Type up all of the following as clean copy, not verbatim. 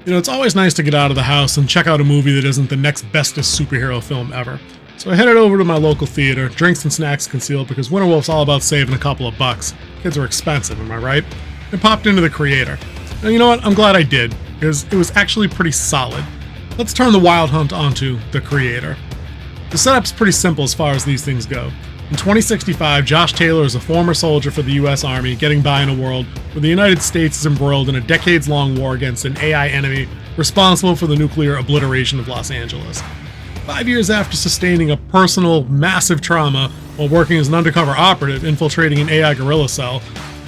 You know, it's always nice to get out of the house and check out a movie that isn't the next bestest superhero film ever. So I headed over to my local theater, drinks and snacks concealed because Winter Wolf's all about saving a couple of bucks. Kids are expensive, am I right? And popped into the Creator. And you know what? I'm glad I did, because it was actually pretty solid. Let's turn the Wild Hunt onto the Creator. The setup's pretty simple as far as these things go. In 2065, Josh Taylor is a former soldier for the US Army getting by in a world where the United States is embroiled in a decades-long war against an AI enemy responsible for the nuclear obliteration of Los Angeles. 5 years after sustaining a personal, massive trauma while working as an undercover operative infiltrating an AI guerrilla cell,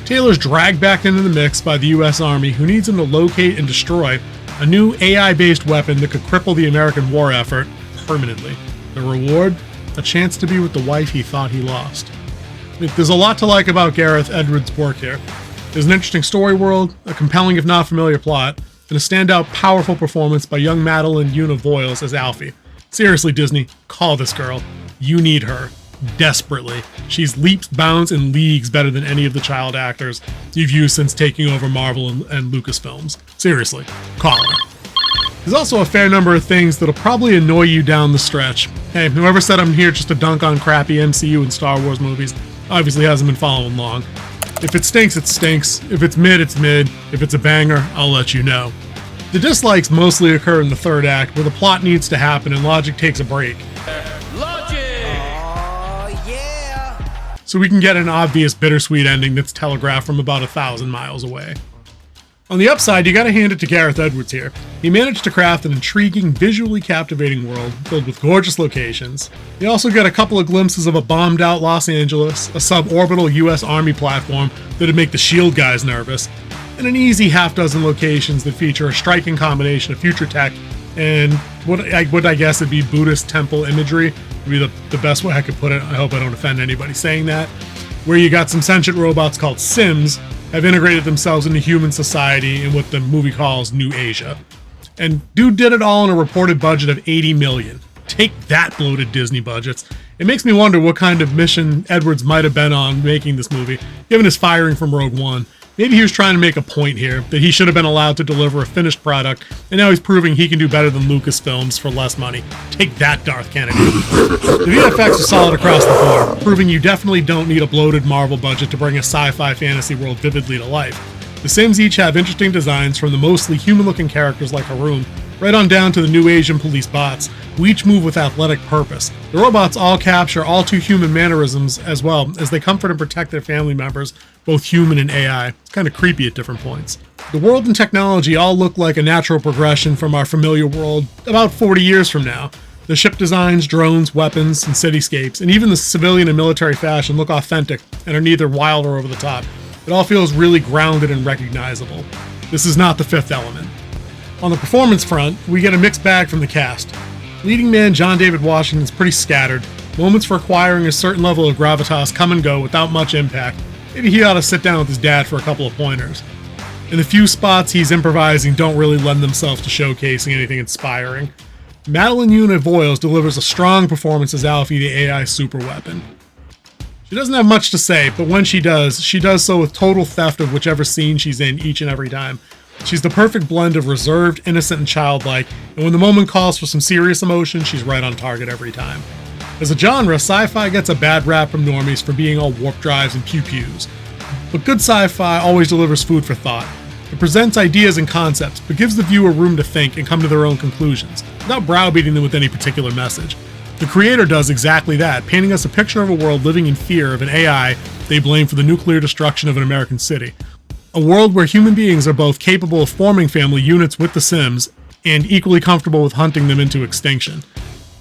Taylor's dragged back into the mix by the US Army, who needs him to locate and destroy a new AI-based weapon that could cripple the American war effort permanently. The reward? A chance to be with the wife he thought he lost. There's a lot to like about Gareth Edwards' work here. There's an interesting story world, a compelling if not familiar plot, and a standout powerful performance by young Madeline Una Voiles as Alfie. Seriously, Disney, call this girl. You need her. Desperately. She's leaps, bounds, and leagues better than any of the child actors you've used since taking over Marvel and Lucasfilms. Seriously, call her. There's also a fair number of things that'll probably annoy you down the stretch. Hey, whoever said I'm here just to dunk on crappy MCU and Star Wars movies obviously hasn't been following long. If it stinks, it stinks. If it's mid, it's mid. If it's a banger, I'll let you know. The dislikes mostly occur in the third act, where the plot needs to happen and logic takes a break. Logic! Oh, yeah! So we can get an obvious bittersweet ending that's telegraphed from about 1,000 miles away. On the upside, you gotta hand it to Gareth Edwards here. He managed to craft an intriguing, visually captivating world filled with gorgeous locations. You also get a couple of glimpses of a bombed-out Los Angeles, a suborbital US Army platform that'd make the SHIELD guys nervous, and an easy half-dozen locations that feature a striking combination of future tech and what I guess would be Buddhist temple imagery. Would be the best way I could put it. I hope I don't offend anybody saying that. Where you got some sentient robots called Sims have integrated themselves into human society in what the movie calls New Asia. And dude did it all on a reported budget of $80 million. Take that, bloated Disney budgets. It makes me wonder what kind of mission Edwards might have been on making this movie, given his firing from Rogue One. Maybe he was trying to make a point here, that he should have been allowed to deliver a finished product, and now he's proving he can do better than Lucasfilms for less money. Take that, Darth Kennedy. The VFX is solid across the board, proving you definitely don't need a bloated Marvel budget to bring a sci-fi fantasy world vividly to life. The Sims each have interesting designs, from the mostly human-looking characters like Haroon, right on down to the new Asian police bots, who each move with athletic purpose. The robots all capture all too human mannerisms as well, as they comfort and protect their family members, both human and AI. It's kind of creepy at different points. The world and technology all look like a natural progression from our familiar world about 40 years from now. The ship designs, drones, weapons, and cityscapes, and even the civilian and military fashion look authentic and are neither wild or over the top. It all feels really grounded and recognizable. This is not The Fifth Element. On the performance front, we get a mixed bag from the cast. Leading man John David Washington is pretty scattered. Moments for acquiring a certain level of gravitas come and go without much impact. Maybe he ought to sit down with his dad for a couple of pointers. And the few spots he's improvising don't really lend themselves to showcasing anything inspiring. Madeline Una Voiles delivers a strong performance as Alfie, the AI superweapon. She doesn't have much to say, but when she does so with total theft of whichever scene she's in each and every time. She's the perfect blend of reserved, innocent, and childlike, and when the moment calls for some serious emotion, she's right on target every time. As a genre, sci-fi gets a bad rap from normies for being all warp drives and pew-pews. But good sci-fi always delivers food for thought. It presents ideas and concepts, but gives the viewer room to think and come to their own conclusions, without browbeating them with any particular message. The creator does exactly that, painting us a picture of a world living in fear of an AI they blame for the nuclear destruction of an American city. A world where human beings are both capable of forming family units with the Sims and equally comfortable with hunting them into extinction.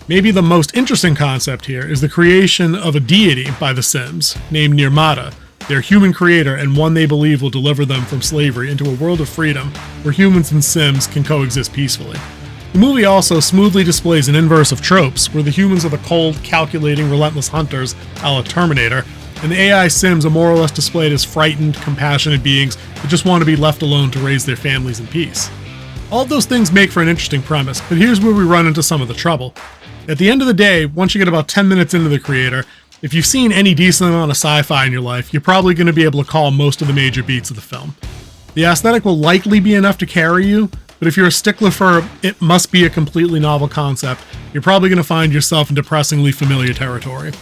Maybe the most interesting concept here is the creation of a deity by the Sims, named Nirmata, their human creator and one they believe will deliver them from slavery into a world of freedom where humans and Sims can coexist peacefully. The movie also smoothly displays an inverse of tropes, where the humans are the cold, calculating, relentless hunters, a la Terminator, and the AI Sims are more or less displayed as frightened, compassionate beings that just want to be left alone to raise their families in peace. All of those things make for an interesting premise, but here's where we run into some of the trouble. At the end of the day, once you get about 10 minutes into the creator, if you've seen any decent amount of sci-fi in your life, you're probably going to be able to call most of the major beats of the film. The aesthetic will likely be enough to carry you, but if you're a stickler for it must be a completely novel concept, you're probably going to find yourself in depressingly familiar territory.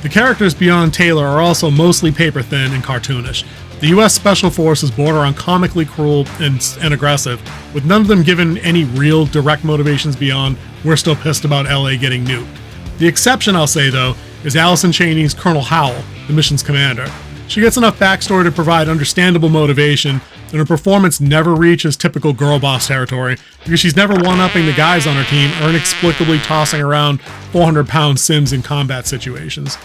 The characters beyond Taylor are also mostly paper thin and cartoonish. The US Special Forces border on comically cruel and aggressive, with none of them given any real direct motivations beyond we're still pissed about LA getting nuked. The exception, I'll say though, is Allison Chaney's Colonel Howell, the mission's commander. She gets enough backstory to provide understandable motivation, and her performance never reaches typical girl boss territory because she's never one-upping the guys on her team or inexplicably tossing around 400-pound Sims in combat situations.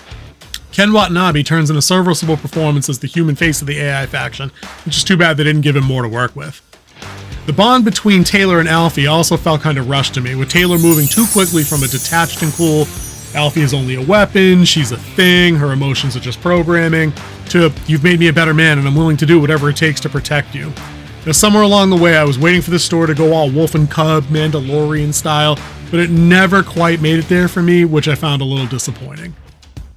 Ken Watanabe turns in a serviceable performance as the human face of the AI faction, which is too bad they didn't give him more to work with. The bond between Taylor and Alfie also felt kind of rushed to me, with Taylor moving too quickly from a detached and cool Alfie is only a weapon, she's a thing, her emotions are just programming, to you've made me a better man and I'm willing to do whatever it takes to protect you. Now, somewhere along the way, I was waiting for the story to go all wolf and cub, Mandalorian style, but it never quite made it there for me, which I found a little disappointing.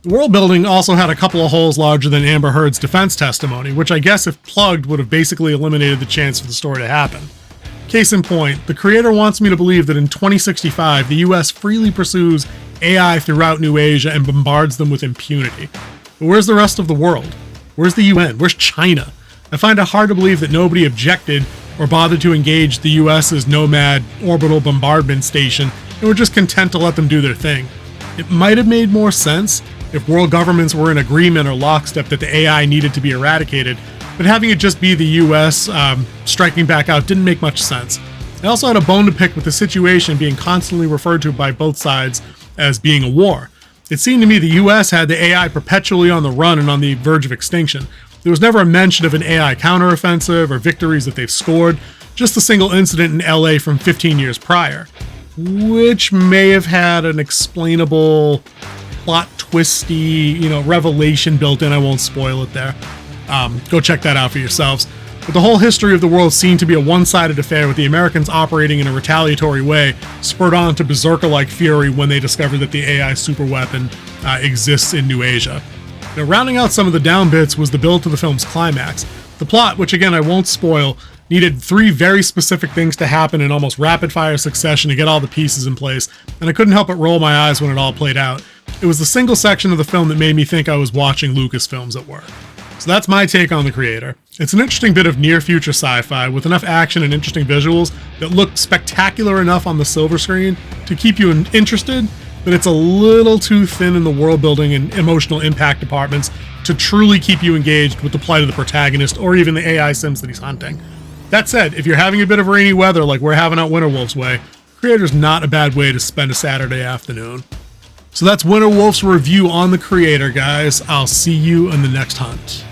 The world building also had a couple of holes larger than Amber Heard's defense testimony, which I guess if plugged would have basically eliminated the chance for the story to happen. Case in point, the creator wants me to believe that in 2065, the US freely pursues AI throughout New Asia and bombards them with impunity. But where's the rest of the world? Where's the UN? Where's China? I find it hard to believe that nobody objected or bothered to engage the US's Nomad orbital bombardment station and were just content to let them do their thing. It might have made more sense if world governments were in agreement or lockstep that the AI needed to be eradicated, but having it just be the US striking back out didn't make much sense. I also had a bone to pick with the situation being constantly referred to by both sides as being a war. It seemed to me the US had the AI perpetually on the run and on the verge of extinction. There was never a mention of an AI counteroffensive or victories that they've scored, just a single incident in LA from 15 years prior, which may have had an explainable plot twisty, revelation built in. I won't spoil it there. Go check that out for yourselves. But the whole history of the world seemed to be a one-sided affair, with the Americans operating in a retaliatory way, spurred on to berserker-like fury when they discovered that the AI superweapon exists in New Asia. Now, rounding out some of the down bits was the build to the film's climax. The plot, which again I won't spoil, needed 3 very specific things to happen in almost rapid-fire succession to get all the pieces in place, and I couldn't help but roll my eyes when it all played out. It was the single section of the film that made me think I was watching Lucasfilms at work. So that's my take on The Creator. It's an interesting bit of near-future sci-fi with enough action and interesting visuals that look spectacular enough on the silver screen to keep you interested, but it's a little too thin in the world-building and emotional impact departments to truly keep you engaged with the plight of the protagonist or even the AI sims that he's hunting. That said, if you're having a bit of rainy weather like we're having out Winterwolf's way, Creator's not a bad way to spend a Saturday afternoon. So that's Winterwolf's review on The Creator, guys. I'll see you in the next hunt.